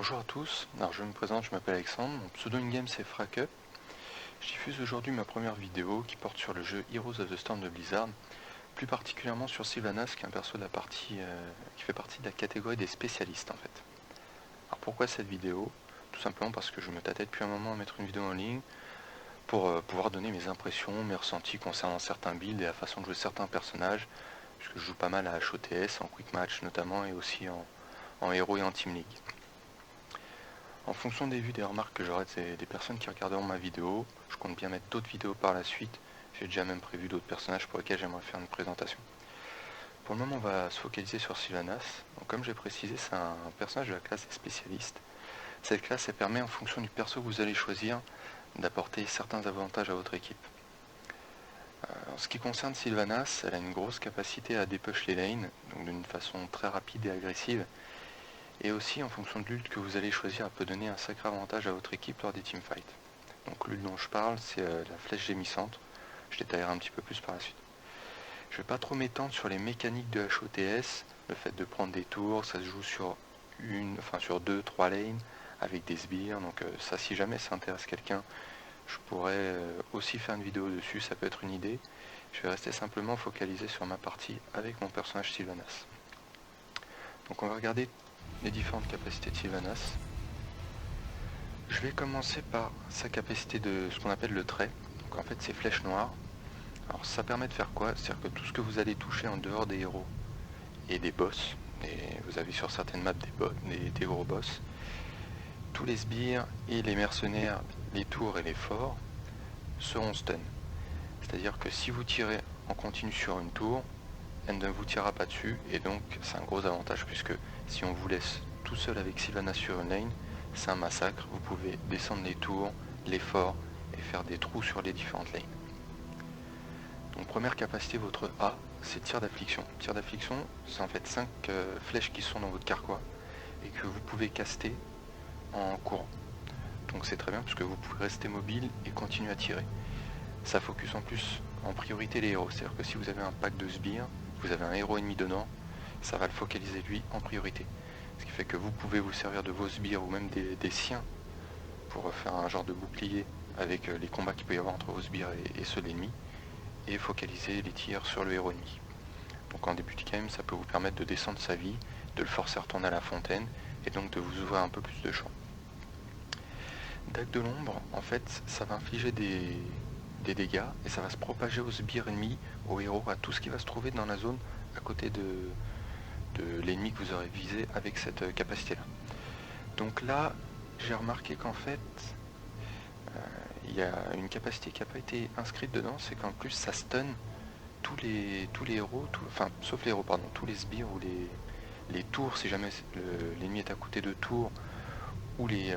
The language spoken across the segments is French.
Bonjour à tous, alors je me présente, je m'appelle Alexandre, mon pseudo in-game c'est Fracup. Je diffuse aujourd'hui ma première vidéo qui porte sur le jeu Heroes of the Storm de Blizzard, plus particulièrement sur Sylvanas qui est un perso de la partie, qui fait partie de la catégorie des spécialistes en fait. Alors pourquoi cette vidéo? Tout simplement parce que je me tâtais depuis un moment à mettre une vidéo en ligne pour pouvoir donner mes impressions, mes ressentis concernant certains builds et la façon de jouer certains personnages, puisque je joue pas mal à HOTS, en quick match notamment, et aussi en héros et en team league. En fonction des vues, des remarques que j'aurai des personnes qui regarderont ma vidéo, je compte bien mettre d'autres vidéos par la suite. J'ai déjà même prévu d'autres personnages pour lesquels j'aimerais faire une présentation. Pour le moment, on va se focaliser sur Sylvanas. Donc, comme j'ai précisé, c'est un personnage de la classe des spécialistes. Cette classe, elle permet, en fonction du perso que vous allez choisir, d'apporter certains avantages à votre équipe. En ce qui concerne Sylvanas, elle a une grosse capacité à dépush les lanes, donc d'une façon très rapide et agressive. Et aussi, en fonction de l'ult que vous allez choisir, elle peut donner un sacré avantage à votre équipe lors des teamfights. Donc l'ult dont je parle, c'est la flèche gémissante. Je détaillerai un petit peu plus par la suite. Je ne vais pas trop m'étendre sur les mécaniques de HOTS, le fait de prendre des tours, ça se joue sur sur 2-3 lanes avec des sbires. Donc ça, si jamais ça intéresse quelqu'un, je pourrais aussi faire une vidéo dessus, ça peut être une idée. Je vais rester simplement focalisé sur ma partie avec mon personnage Sylvanas. Donc on va regarder les différentes capacités de Sylvanas. Je vais commencer par sa capacité de ce qu'on appelle le trait. Donc en fait c'est flèche noire. Alors ça permet de faire quoi? C'est-à-dire que tout ce que vous allez toucher en dehors des héros et des boss, et vous avez sur certaines maps des gros boss, tous les sbires et les mercenaires, les tours et les forts seront stun. C'est-à-dire que si vous tirez en continu sur une tour, elle ne vous tirera pas dessus, et donc c'est un gros avantage puisque si on vous laisse tout seul avec Sylvanas sur une lane, c'est un massacre. Vous pouvez descendre les tours, les forts et faire des trous sur les différentes lanes. Donc première capacité, votre A, c'est tir d'affliction. Tir d'affliction, c'est en fait 5 flèches qui sont dans votre carquois et que vous pouvez caster en courant. Donc c'est très bien parce que vous pouvez rester mobile et continuer à tirer. Ça focus en plus en priorité les héros, c'est-à-dire que si vous avez un pack de sbires, vous avez un héros ennemi dedans, ça va le focaliser lui en priorité. Ce qui fait que vous pouvez vous servir de vos sbires ou même des siens pour faire un genre de bouclier avec les combats qu'il peut y avoir entre vos sbires et ceux de l'ennemi, et focaliser les tirs sur le héros ennemi. Donc en début de game, ça peut vous permettre de descendre sa vie, de le forcer à retourner à la fontaine, et donc de vous ouvrir un peu plus de champ. Dague de l'ombre, en fait, ça va infliger des dégâts, et ça va se propager aux sbires ennemis, aux héros, à tout ce qui va se trouver dans la zone à côté de l'ennemi que vous aurez visé avec cette capacité-là. Donc là, j'ai remarqué qu'en fait, il y a une capacité qui n'a pas été inscrite dedans, c'est qu'en plus ça stun tous les héros, enfin sauf les héros, pardon, tous les sbires ou les tours, si jamais l'ennemi est à côté de tours, ou les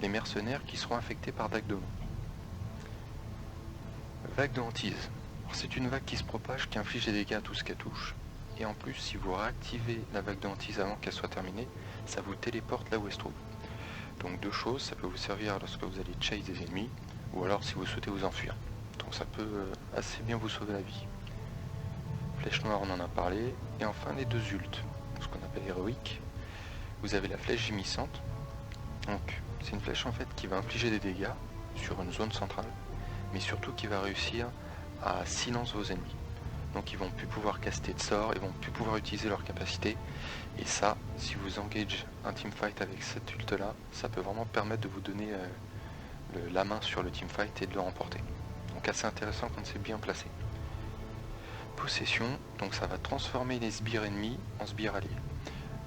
mercenaires qui seront affectés par dague de l'ombre. Vague de hantise. C'est une vague qui se propage, qui inflige des dégâts à tout ce qu'elle touche. Et en plus, si vous réactivez la vague de hantise avant qu'elle soit terminée, ça vous téléporte là où elle se trouve. Donc deux choses, ça peut vous servir lorsque vous allez chase des ennemis, ou alors si vous souhaitez vous enfuir. Donc ça peut assez bien vous sauver la vie. Flèche noire, on en a parlé. Et enfin les deux ults, ce qu'on appelle héroïque. Vous avez la flèche gémissante. Donc c'est une flèche en fait qui va infliger des dégâts sur une zone centrale, mais surtout qui va réussir à silence vos ennemis. Donc ils vont plus pouvoir caster de sorts, ils vont plus pouvoir utiliser leur capacité. Et ça, si vous engage un teamfight avec cette ult là, ça peut vraiment permettre de vous donner la main sur le teamfight et de le remporter. Donc assez intéressant quand c'est bien placé. Possession, donc ça va transformer les sbires ennemis en sbires alliés.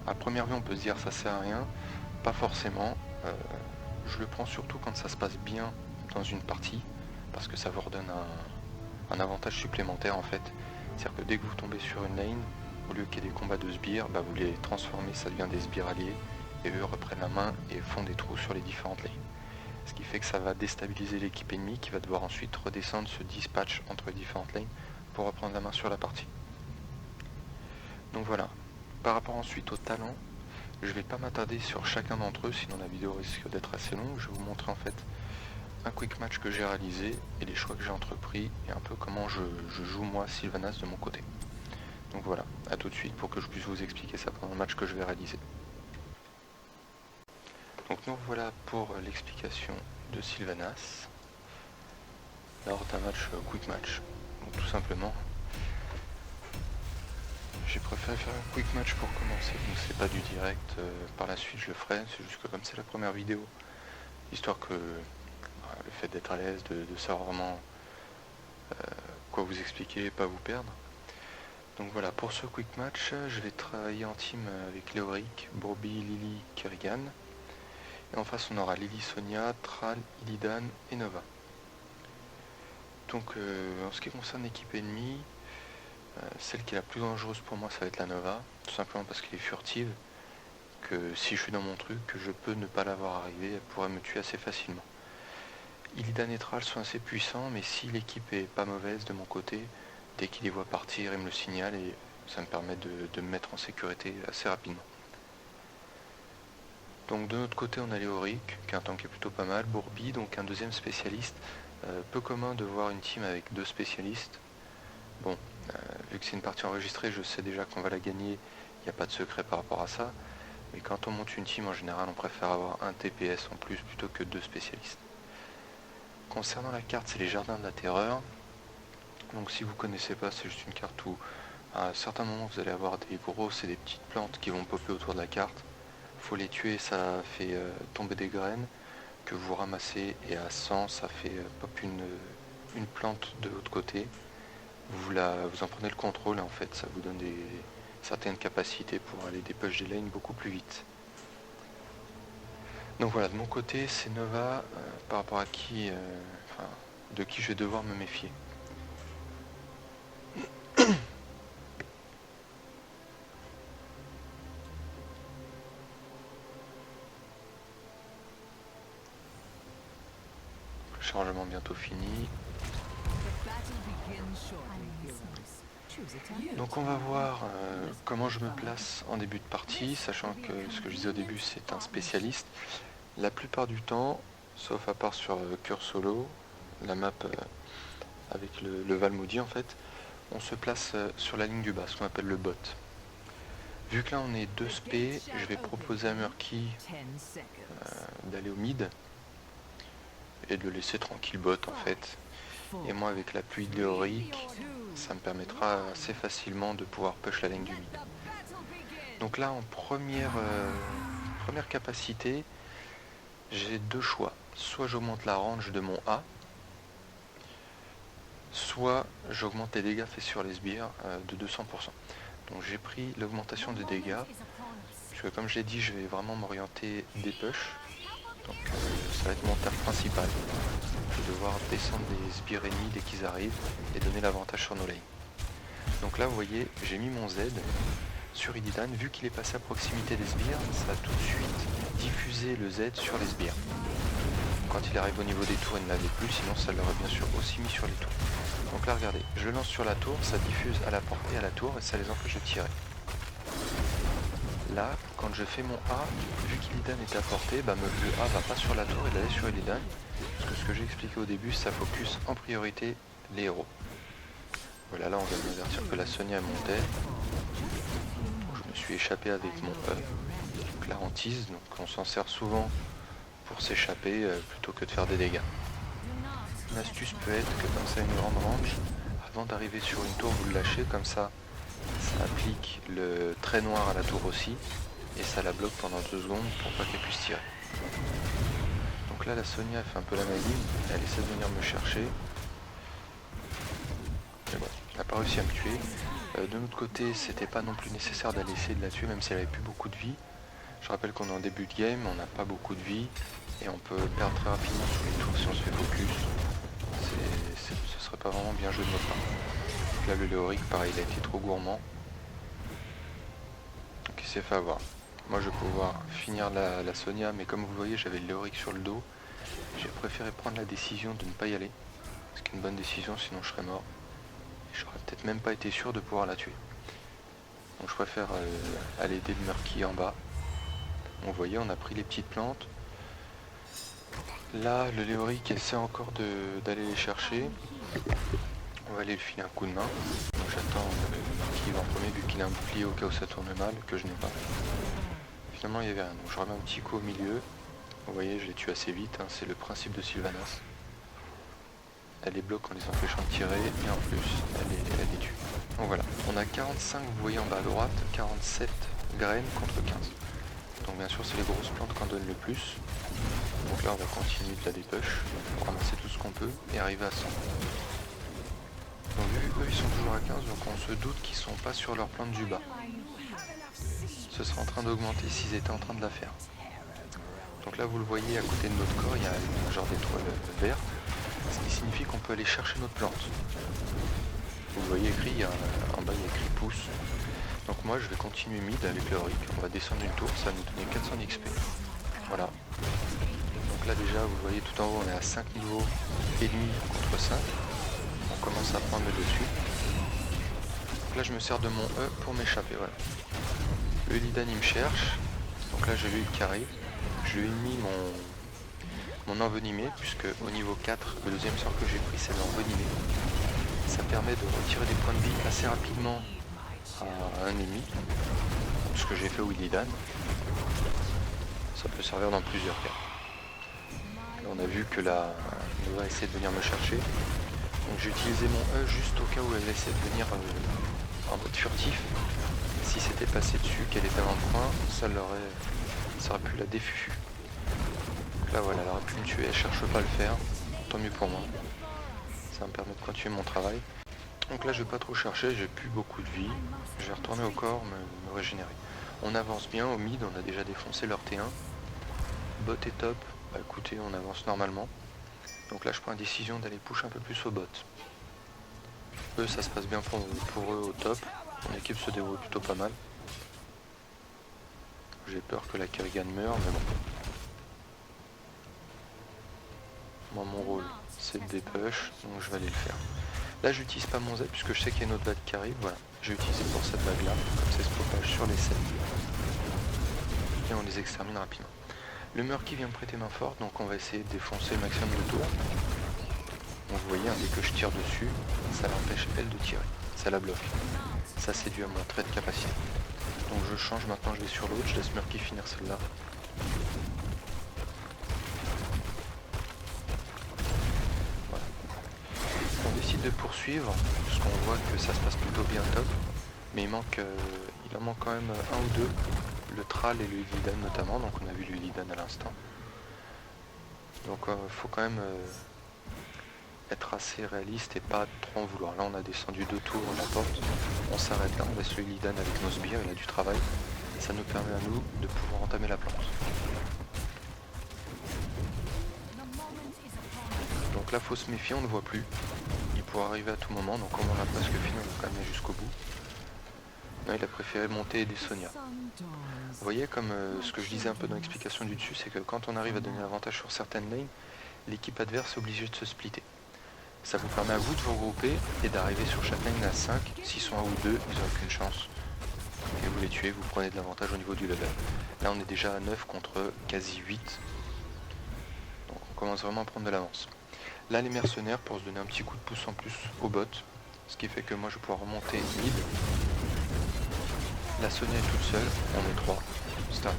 À première vue on peut se dire ça sert à rien, pas forcément. Je le prends surtout quand ça se passe bien dans une partie, parce que ça vous redonne un avantage supplémentaire en fait. C'est-à-dire que dès que vous tombez sur une lane, au lieu qu'il y ait des combats de sbires, vous les transformez, ça devient des sbires alliés, et eux reprennent la main et font des trous sur les différentes lanes. Ce qui fait que ça va déstabiliser l'équipe ennemie qui va devoir ensuite redescendre ce dispatch entre les différentes lanes pour reprendre la main sur la partie. Donc voilà, par rapport ensuite au talent, je ne vais pas m'attarder sur chacun d'entre eux, sinon la vidéo risque d'être assez longue. Je vais vous montrer en fait un quick match que j'ai réalisé et les choix que j'ai entrepris et un peu comment je joue moi Sylvanas de mon côté. Donc voilà, à tout de suite pour que je puisse vous expliquer ça pendant le match que je vais réaliser. Donc nous voilà pour l'explication de Sylvanas lors d'un match quick match. Donc tout simplement, j'ai préféré faire un quick match pour commencer, donc c'est pas du direct, par la suite je le ferai, c'est juste que comme c'est la première vidéo, histoire que le fait d'être à l'aise, de savoir vraiment quoi vous expliquer et pas vous perdre. Donc voilà, pour ce quick match, je vais travailler en team avec Léoric, Bourbi, Lily, Kerrigan. Et en face, on aura Lily, Sonia, Thrall, Illidan et Nova. Donc en ce qui concerne l'équipe ennemie, celle qui est la plus dangereuse pour moi, ça va être la Nova. Tout simplement parce qu'elle est furtive, que si je suis dans mon truc, que je peux ne pas la voir arriver, elle pourrait me tuer assez facilement. Illidan et Thrall sont assez puissants, mais si l'équipe est pas mauvaise de mon côté, dès qu'il les voit partir, il me le signale et ça me permet de me mettre en sécurité assez rapidement. Donc de notre côté, on a Léoric, qui est un tank qui est plutôt pas mal, Bourbi, donc un deuxième spécialiste. Peu commun de voir une team avec deux spécialistes. Bon, vu que c'est une partie enregistrée, je sais déjà qu'on va la gagner, il n'y a pas de secret par rapport à ça. Mais quand on monte une team, en général, on préfère avoir un TPS en plus plutôt que deux spécialistes. Concernant la carte, c'est les Jardins de la Terreur. Donc si vous ne connaissez pas, c'est juste une carte où à certains moments vous allez avoir des grosses et des petites plantes qui vont popper autour de la carte. Il faut les tuer, ça fait tomber des graines que vous ramassez, et à 100 ça fait pop une plante de l'autre côté. Vous en prenez le contrôle et en fait ça vous donne certaines capacités pour aller dépush des lanes beaucoup plus vite. Donc voilà, de mon côté c'est Nova, par rapport à de qui je vais devoir me méfier. Chargement bientôt fini. Donc on va voir comment je me place en début de partie, sachant que ce que je disais au début, c'est un spécialiste. La plupart du temps, sauf à part sur Cœur Solo, la map avec le Valmoudi en fait, on se place sur la ligne du bas, ce qu'on appelle le bot. Vu que là on est 2 spé, je vais proposer à Murky d'aller au mid et de le laisser tranquille bot en fait. Et moi avec l'appui de Léoric, ça me permettra assez facilement de pouvoir push la ligne du mid. Donc là en première capacité, j'ai deux choix. Soit j'augmente la range de mon A, soit j'augmente les dégâts faits sur les sbires de 200%. Donc j'ai pris l'augmentation des dégâts, parce que comme je l'ai dit, je vais vraiment m'orienter des push. Donc ça va être mon taf principal. Je vais devoir descendre les sbires ennemis dès qu'ils arrivent et donner l'avantage sur nos lanes. Donc là vous voyez, j'ai mis mon Z sur Illidan. Vu qu'il est passé à proximité des sbires, ça a tout de suite diffusé le Z sur les sbires. Quand il arrive au niveau des tours, il ne l'avait plus, sinon ça l'aurait bien sûr aussi mis sur les tours. Donc là regardez, je le lance sur la tour, ça diffuse à la portée à la tour et ça les empêche de tirer. Là, quand je fais mon A, vu qu'Illidan est à portée, le A va pas sur la tour, il allait sur Illidan. Parce que ce que j'ai expliqué au début, ça focus en priorité les héros. Voilà, là on vient de m'avertir que la Sonia montait. Je me suis échappé avec mon E. Donc la hantise, donc on s'en sert souvent pour s'échapper plutôt que de faire des dégâts. Une astuce peut être que comme ça une grande range, avant d'arriver sur une tour, vous le lâchez, comme ça applique le trait noir à la tour aussi, et ça la bloque pendant 2 secondes pour pas qu'elle puisse tirer. Donc là la Sonia fait un peu la maligne, elle essaie de venir me chercher. Mais bon, elle n'a pas réussi à me tuer. De notre côté, c'était pas non plus nécessaire d'aller essayer de la tuer, même si elle avait plus beaucoup de vie. Je rappelle qu'on est en début de game, on n'a pas beaucoup de vie, et on peut perdre très rapidement sur les tours si on se fait focus. Ce serait pas vraiment bien joué de notre part. Donc là le Léoric, pareil, il a été trop gourmand. Donc il s'est fait avoir. Moi je vais pouvoir finir la Sonia, mais comme vous voyez, j'avais le Léoric sur le dos. J'ai préféré prendre la décision de ne pas y aller. Ce qui est une bonne décision, sinon je serais mort. Et j'aurais peut-être même pas été sûr de pouvoir la tuer. Donc je préfère aller aider le Murky en bas. Vous voyez, on a pris les petites plantes. Là, le Léoric essaie encore d'aller les chercher. On va aller lui filer un coup de main. Donc j'attends qu'il va en premier, vu qu'il a un bouclier au cas où ça tourne mal, que je n'ai pas. Finalement, il y avait rien. Donc je remets un petit coup au milieu. Vous voyez, je les tue assez vite, hein, c'est le principe de Sylvanas. Elle les bloque en les empêchant de tirer, et en plus, elle les tue. Donc voilà, on a 45, vous voyez en bas à droite, 47 graines contre 15. Donc bien sûr, c'est les grosses plantes qui en donnent le plus. Donc là, on va continuer de la dépush, pour ramasser tout ce qu'on peut, et arriver à 100. Donc vu eux, ils sont toujours à 15, donc on se doute qu'ils sont pas sur leur plante du bas. Ce sera en train d'augmenter s'ils étaient en train de la faire. Donc là, vous le voyez, à côté de notre corps, il y a un genre d'étoile verte, ce qui signifie qu'on peut aller chercher notre plante. Vous le voyez écrit, en bas il y a écrit pouce. Donc moi je vais continuer mid avec le Auric, on va descendre une tour, ça va nous donner 400 XP. Voilà. Donc là déjà vous le voyez tout en haut, on est à 5 niveaux et demi contre 5. On commence à prendre le dessus. Donc là je me sers de mon E pour m'échapper, voilà. Le Illidan il me cherche. Donc là j'ai l'huile qui arrive. Je lui ai mis mon envenimé, puisque au niveau 4, le deuxième sort que j'ai pris c'est l'envenimé. Ça permet de retirer des points de vie assez rapidement à un ennemi, ce que j'ai fait au Illidan. Ça peut servir dans plusieurs cas. Là, on a vu que la Nova essaie de venir me chercher, donc j'ai utilisé mon E juste au cas où elle essaie de venir en mode furtif. Si c'était passé dessus, qu'elle était dans le coin, ça aurait pu la défufu. Donc là voilà, elle aurait pu me tuer, elle cherche pas à le faire, tant mieux pour moi. Ça va me permet de continuer mon travail. Donc là je vais pas trop chercher, j'ai plus beaucoup de vie. Je vais retourner au corps, me régénérer. On avance bien au mid, on a déjà défoncé leur T1. Bot est top, bah écoutez on avance normalement. Donc là je prends la décision d'aller push un peu plus au bot. Eux ça se passe bien pour eux au top. Mon équipe se débrouille plutôt pas mal. J'ai peur que la Kerrigan meure, mais bon. Moi mon rôle c'est de dépush, donc je vais aller le faire. Là j'utilise pas mon Z puisque je sais qu'il y a une autre vague qui arrive, voilà. J'ai utilisé pour cette vague là, comme ça se propage sur les 7. Et on les extermine rapidement. Le Murky vient me prêter main forte, donc on va essayer de défoncer le maximum de tours. Donc vous voyez, dès que je tire dessus, ça l'empêche elle de tirer, ça la bloque. Ça c'est dû à mon trait de capacité. Donc je change, maintenant je vais sur l'autre, je laisse Murky finir celle-là. On décide de poursuivre, puisqu'on voit que ça se passe plutôt bien top, mais il en manque quand même un ou deux, le Thrall et le Illidan notamment, donc on a vu le Illidan à l'instant. Donc faut quand même être assez réaliste et pas trop en vouloir. Là on a descendu 2 tours à la porte, on s'arrête là, on laisse le Illidan avec nos sbires, il a du travail, ça nous permet à nous de pouvoir entamer la plante. Donc là faut se méfier, on ne voit plus. Il pourrait arriver à tout moment, donc comme on a presque fini, on va quand même aller jusqu'au bout. Non, il a préféré monter des Sonia. Vous voyez, comme ce que je disais un peu dans l'explication du dessus, c'est que quand on arrive à donner l'avantage sur certaines lanes, l'équipe adverse est obligée de se splitter. Ça vous permet à vous de vous regrouper et d'arriver sur chaque lane à 5. S'ils sont 1 ou 2, ils n'ont aucune chance. Et vous les tuez, vous prenez de l'avantage au niveau du level. Là on est déjà à 9 contre quasi 8. Donc on commence vraiment à prendre de l'avance. Là les mercenaires pour se donner un petit coup de pouce en plus au bot, ce qui fait que moi je vais pouvoir remonter mid. La Sonia est toute seule, on est 3, start.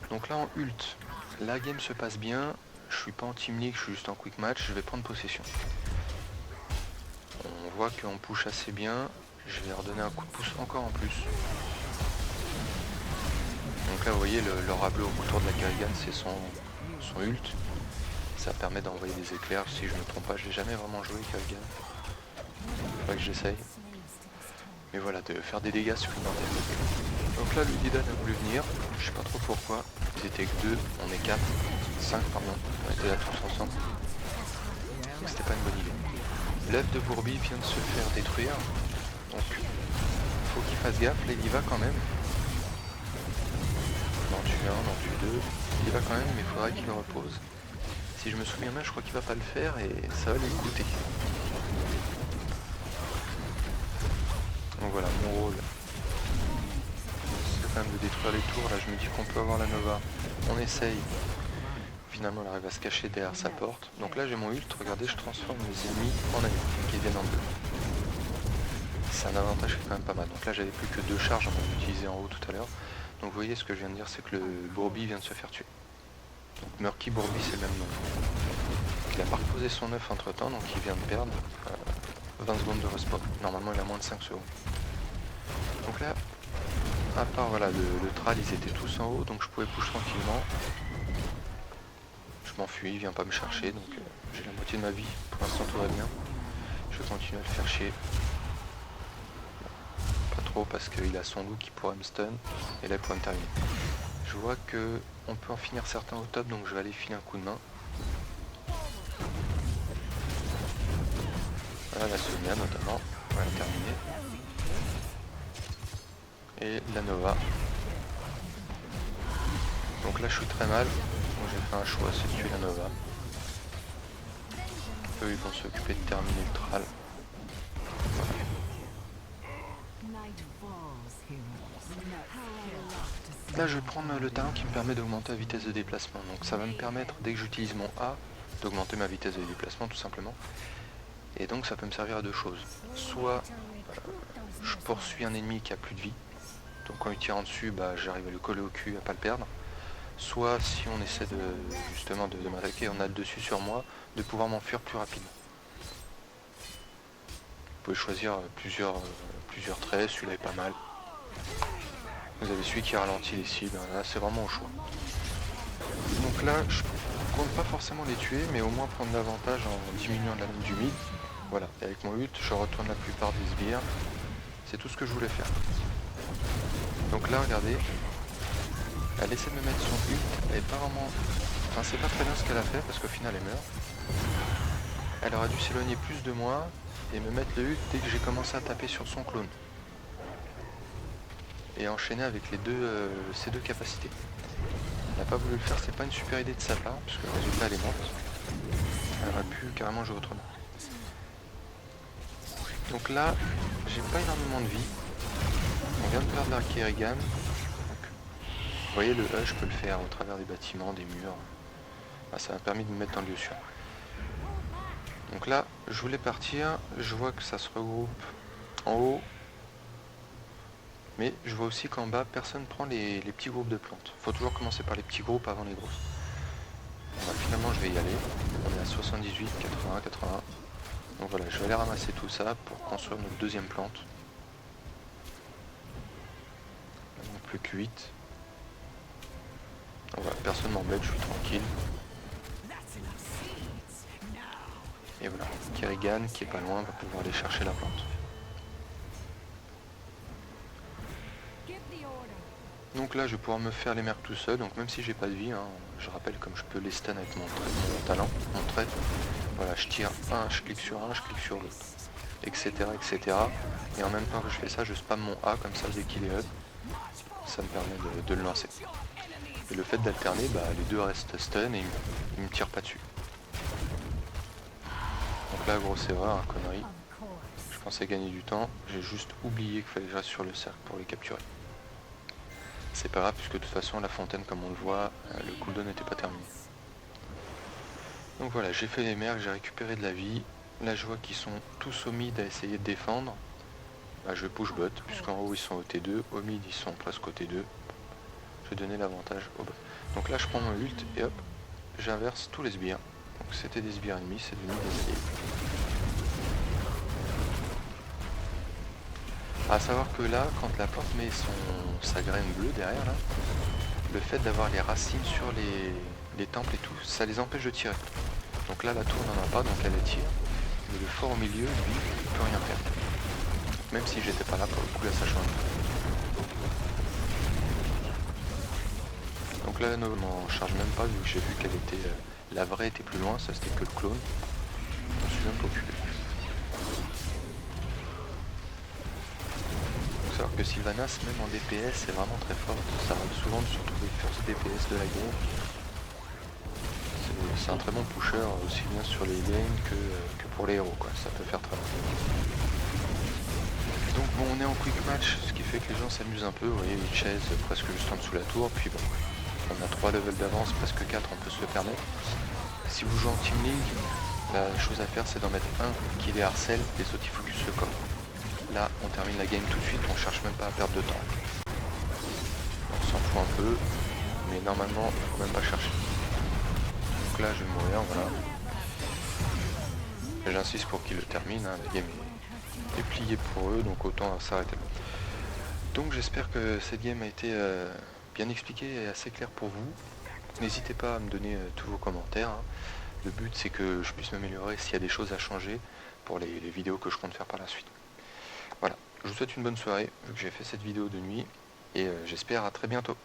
Donc là en ult, la game se passe bien, je suis pas en team league, je suis juste en quick match, je vais prendre possession. On voit qu'on push assez bien, je vais leur donner un coup de pouce encore en plus. Donc là vous voyez le rat bleu autour de la Kerrigan c'est son ult. Ça permet d'envoyer des éclairs, si je ne me trompe pas, je n'ai jamais vraiment joué Kerrigan. Faudrait que j'essaye. Mais voilà, de faire des dégâts supplémentaires. Donc là le Illidan a voulu venir, je sais pas trop pourquoi. Ils étaient que 2, on est 4, 5 pardon, on était là tous ensemble. Donc c'était pas une bonne idée. L'œuf de Bourbi vient de se faire détruire. Donc faut qu'il fasse gaffe, là il y va quand même. On en tue un, on en tue deux, il y va quand même, mais il faudra qu'il le repose. Si je me souviens bien, je crois qu'il va pas le faire et ça va lui coûter. Donc voilà, mon rôle, c'est quand même de détruire les tours. Là je me dis qu'on peut avoir la Nova, on essaye. Finalement elle arrive à se cacher derrière sa porte. Donc là j'ai mon ult, regardez, je transforme les ennemis en amis qui viennent en bleu. C'est un avantage qui est quand même pas mal. Donc là j'avais plus que 2 charges, on va l'utiliser en haut tout à l'heure. Donc vous voyez ce que je viens de dire, c'est que le Bourbi vient de se faire tuer. Donc Murky Bourbi, c'est le même nom. Il a pas reposé son œuf entre temps, donc il vient de perdre 20 secondes de respawn. Normalement il a moins de 5 secondes. Donc là, à part voilà, le tral, ils étaient tous en haut, donc je pouvais push tranquillement. Je m'enfuis, il vient pas me chercher, donc j'ai la moitié de ma vie. Pour l'instant tout va bien. Je vais continuer à le faire chier. Pas trop parce qu'il a son loup qui pourrait me stun. Et là il pourrait me terminer. Je vois que on peut en finir certains au top, donc je vais aller filer un coup de main. Voilà la Sonia notamment, on va la terminer. Et la Nova. Donc là je suis très mal, donc j'ai fait un choix, c'est de tuer la Nova. Eux ils vont s'occuper de terminer le tral. Voilà. Là je vais prendre le talent qui me permet d'augmenter la vitesse de déplacement. Donc ça va me permettre, dès que j'utilise mon A, d'augmenter ma vitesse de déplacement tout simplement. Et donc ça peut me servir à deux choses. Soit je poursuis un ennemi qui a plus de vie. Donc en lui tirant dessus, bah, j'arrive à le coller au cul, à pas le perdre. Soit si on essaie justement de m'attaquer, on a le dessus sur moi, de pouvoir m'enfuir plus rapidement. Vous pouvez choisir plusieurs traits, celui-là est pas mal. Vous avez celui qui ralentit les cibles, là c'est vraiment au choix. Donc là, je compte pas forcément les tuer, mais au moins prendre l'avantage en diminuant la ligne du mid. Voilà, et avec mon ult, je retourne la plupart des sbires. C'est tout ce que je voulais faire. Donc là, regardez, elle essaie de me mettre son ult, elle est pas vraiment... Enfin, c'est pas très bien ce qu'elle a fait, parce qu'au final, elle meurt. Elle aurait dû s'éloigner plus de moi, et me mettre le ult dès que j'ai commencé à taper sur son clone. Et enchaîner avec ces deux capacités. Elle n'a pas voulu le faire, c'est pas une super idée de sa part, puisque le résultat elle est morte. Elle aurait pu carrément jouer autrement. Donc là, j'ai pas énormément de vie. On vient de perdre la Kerrigan. Vous voyez le E, je peux le faire au travers des bâtiments, des murs. Ah, ça m'a permis de me mettre dans le lieu sûr. Donc là, je voulais partir, je vois que ça se regroupe en haut. Mais je vois aussi qu'en bas, personne prend les petits groupes de plantes. Faut toujours commencer par les petits groupes avant les grosses. Bah, finalement, je vais y aller. On est à 78, 80, 80. Donc voilà, je vais aller ramasser tout ça pour construire notre deuxième plante. Il ne manque plus que 8. Donc voilà, personne m'embête, je suis tranquille. Et voilà, Kerrigan, qui est pas loin, va pouvoir aller chercher la plante. Donc là je vais pouvoir me faire les mercs tout seul, donc même si j'ai pas de vie, hein, je rappelle comme je peux les stun avec mon talent, mon trait. Voilà, je tire un, je clique sur l'autre, etc., etc. Et en même temps que je fais ça, je spam mon A comme ça dès qu'il est up. Ça me permet de le lancer. Et le fait d'alterner, bah, les deux restent stun et ils me tirent pas dessus. Donc là, grosse erreur, connerie. Je pensais gagner du temps, j'ai juste oublié qu'il fallait que je reste sur le cercle pour les capturer. C'est pas grave puisque de toute façon la fontaine comme on le voit, le cooldown n'était pas terminé. Donc voilà, j'ai fait les mercs, j'ai récupéré de la vie. Là je vois qu'ils sont tous au mid à essayer de défendre. Bah, je push bot, puisqu'en haut ils sont au T2, au mid ils sont presque au T2. Je vais donner l'avantage au bot. Donc là je prends mon ult et hop, j'inverse tous les sbires. Donc c'était des sbires ennemis, c'est devenu des alliés. A savoir que là, quand la plante met sa graine bleue derrière, là, le fait d'avoir les racines sur les temples et tout, ça les empêche de tirer. Donc là, la tour n'en a pas, donc elle les tire. Mais le fort au milieu, lui, il peut rien faire. Même si j'étais pas là, pour le coup, là, ça change. Donc là, ne m'en charge même pas, vu que j'ai vu qu'elle était... la vraie était plus loin, ça c'était que le clone. Je me suis même pas occupé. Alors que Sylvanas, même en DPS, est vraiment très forte. Ça arrive souvent de se retrouver first DPS de la game. C'est un très bon pusher, aussi bien sur les lanes que pour les héros, quoi. Ça peut faire très bien. Donc bon, on est en quick match, ce qui fait que les gens s'amusent un peu. Vous voyez, une chaise presque juste en dessous de la tour. Puis bon, on a 3 levels d'avance, presque 4, on peut se le permettre. Si vous jouez en Team League, la chose à faire, c'est d'en mettre un qui les harcèle, les autres, il focus le corps. Là, on termine la game tout de suite, on cherche même pas à perdre de temps. On s'en fous un peu, mais normalement il faut même pas chercher. Donc là je vais mourir, voilà. J'insiste pour qu'ils le terminent, hein. La game est pliée pour eux, donc autant s'arrêter. Donc j'espère que cette game a été bien expliquée et assez claire pour vous. N'hésitez pas à me donner tous vos commentaires, hein. Le but c'est que je puisse m'améliorer s'il y a des choses à changer pour les vidéos que je compte faire par la suite. Voilà, je vous souhaite une bonne soirée, vu que j'ai fait cette vidéo de nuit, et j'espère à très bientôt.